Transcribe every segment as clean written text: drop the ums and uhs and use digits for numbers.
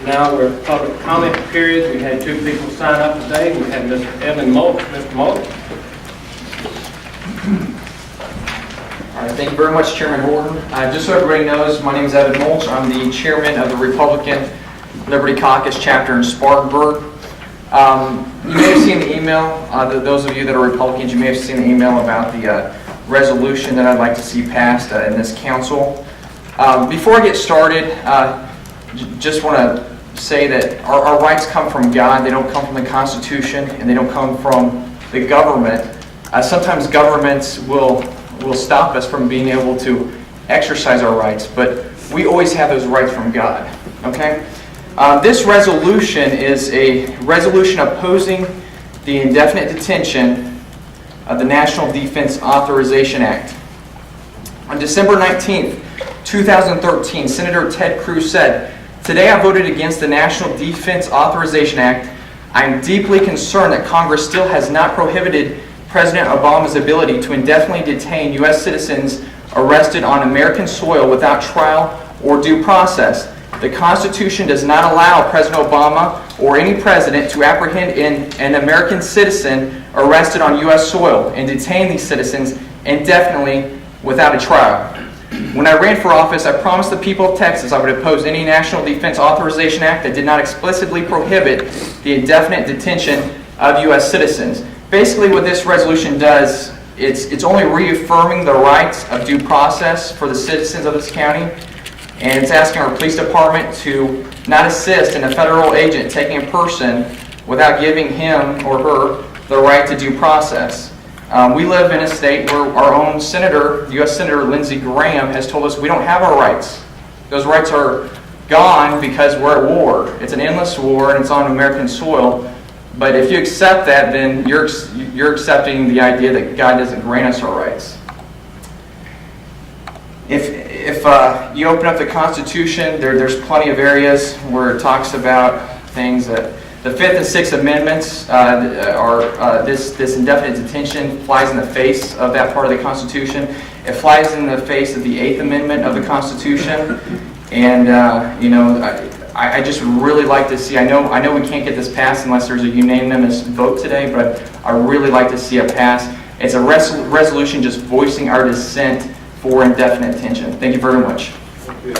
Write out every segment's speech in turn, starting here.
Now we're at public comment period. We had 2 people sign up today. We had Mr. Evan Mulch. Mr. Mulch. All right, thank you very much, Chairman Horton. Just so everybody knows, my name is Evan Mulch. I'm the chairman of the Republican Liberty Caucus chapter in Spartanburg. You may have seen the email, those of you that are Republicans, you may have seen the email about the resolution that I'd like to see passed in this council. Before I get started, just want to say that our rights come from God. They don't come from the Constitution, and they don't come from the government. Sometimes governments will stop us from being able to exercise our rights, but we always have those rights from God. Okay? This resolution is a resolution opposing the indefinite detention of the National Defense Authorization Act. On December 19th, 2013, Senator Ted Cruz said, "Today I voted against the National Defense Authorization Act. I am deeply concerned that Congress still has not prohibited President Obama's ability to indefinitely detain U.S. citizens arrested on American soil without trial or due process. The Constitution does not allow President Obama or any president to apprehend an American citizen arrested on U.S. soil and detain these citizens indefinitely without a trial. When I ran for office, I promised the people of Texas I would oppose any National Defense Authorization Act that did not explicitly prohibit the indefinite detention of U.S. citizens." Basically, what this resolution does, it's only reaffirming the rights of due process for the citizens of this county, and it's asking our police department to not assist in a federal agent taking a person without giving him or her the right to due process. We live in a state where our own senator, U.S. Senator Lindsey Graham, has told us we don't have our rights. Those rights are gone because we're at war. It's an endless war, and it's on American soil. But if you accept that, then you're accepting the idea that God doesn't grant us our rights. If you open up the Constitution, there's plenty of areas where it talks about things that the 5th and 6th Amendments are this indefinite detention flies in the face of that part of the Constitution. It flies in the face of the 8th Amendment of the Constitution, and I just really like to see. I know we can't get this passed unless there's a unanimous vote today, but I really like to see it passed. It's a resolution just voicing our dissent for indefinite detention. Thank you very much. Thank you.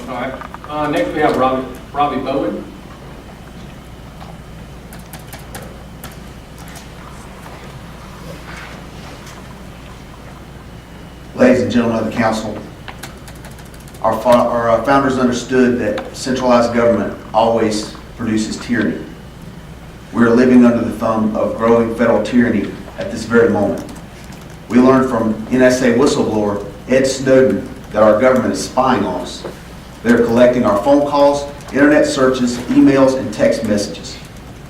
All right. Next we have Robbie Bowen. Ladies and gentlemen of the council, our founders understood that centralized government always produces tyranny. We are living under the thumb of growing federal tyranny at this very moment. We learned from NSA whistleblower Ed Snowden that our government is spying on us. They're collecting our phone calls, internet searches, emails, and text messages.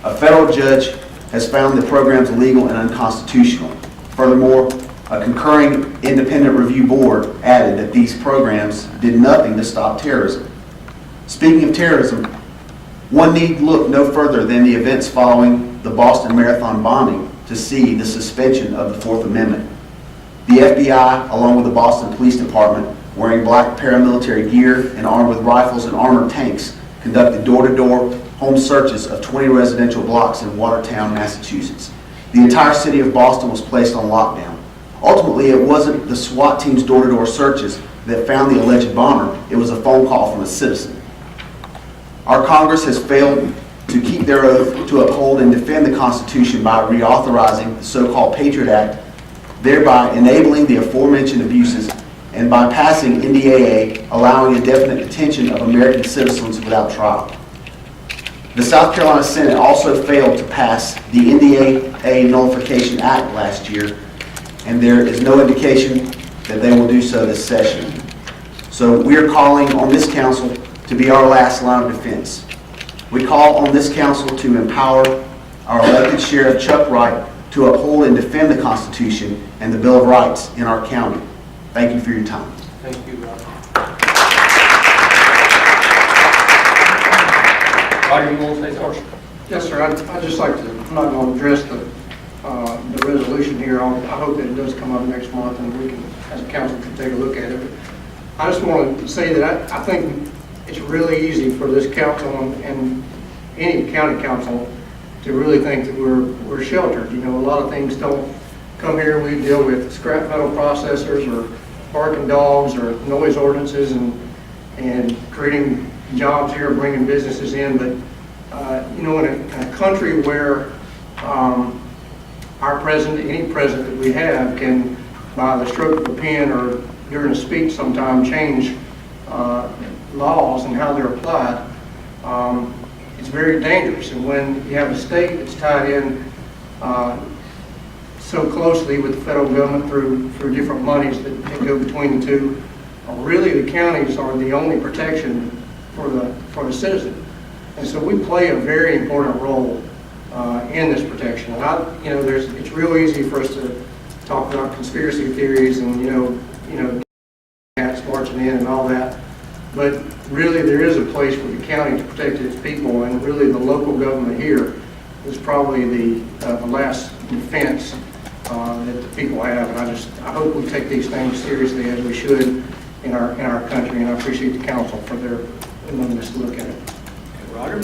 A federal judge has found the programs illegal and unconstitutional. Furthermore, a concurring independent review board added that these programs did nothing to stop terrorism. Speaking of terrorism, one need look no further than the events following the Boston Marathon bombing to see the suspension of the 4th Amendment. The FBI, along with the Boston Police Department, wearing black paramilitary gear and armed with rifles and armored tanks, conducted door-to-door home searches of 20 residential blocks in Watertown, Massachusetts. The entire city of Boston was placed on lockdown. Ultimately, it wasn't the SWAT team's door-to-door searches that found the alleged bomber. It was a phone call from a citizen. Our Congress has failed to keep their oath to uphold and defend the Constitution by reauthorizing the so-called Patriot Act, thereby enabling the aforementioned abuses, and by passing NDAA, allowing indefinite detention of American citizens without trial. The South Carolina Senate also failed to pass the NDAA Nullification Act last year, and there is no indication that they will do so this session. So we are calling on this council to be our last line of defense. We call on this council to empower our elected Sheriff Chuck Wright to uphold and defend the Constitution and the Bill of Rights in our county. Thank you for your time. Thank you, Robbie. Roger, you want to say something? Yes, sir. I'd just like to, I'm not going to address the the resolution here. I hope that it does come up next month and we can, as a council, can take a look at it. But I just want to say that I think it's really easy for this council and any county council to really think that we're sheltered. You know, a lot of things don't come here. We deal with scrap metal processors or barking dogs or noise ordinances and creating jobs here, bringing businesses in. But, you know, in a country where our president, any president that we have, can, by the stroke of a pen or during a speech sometime, change laws and how they're applied, it's very dangerous. And when you have a state that's tied in so closely with the federal government through different monies that go between the two, really the counties are the only protection for the citizen. And so we play a very important role in this protection. And you know, it's real easy for us to talk about conspiracy theories and you know, cats marching in and all that. But really, there is a place for the county to protect its people, and really, the local government here is probably the last defense that the people have. And I hope we take these things seriously as we should in our country. And I appreciate the council for their willingness to look at it. Roger?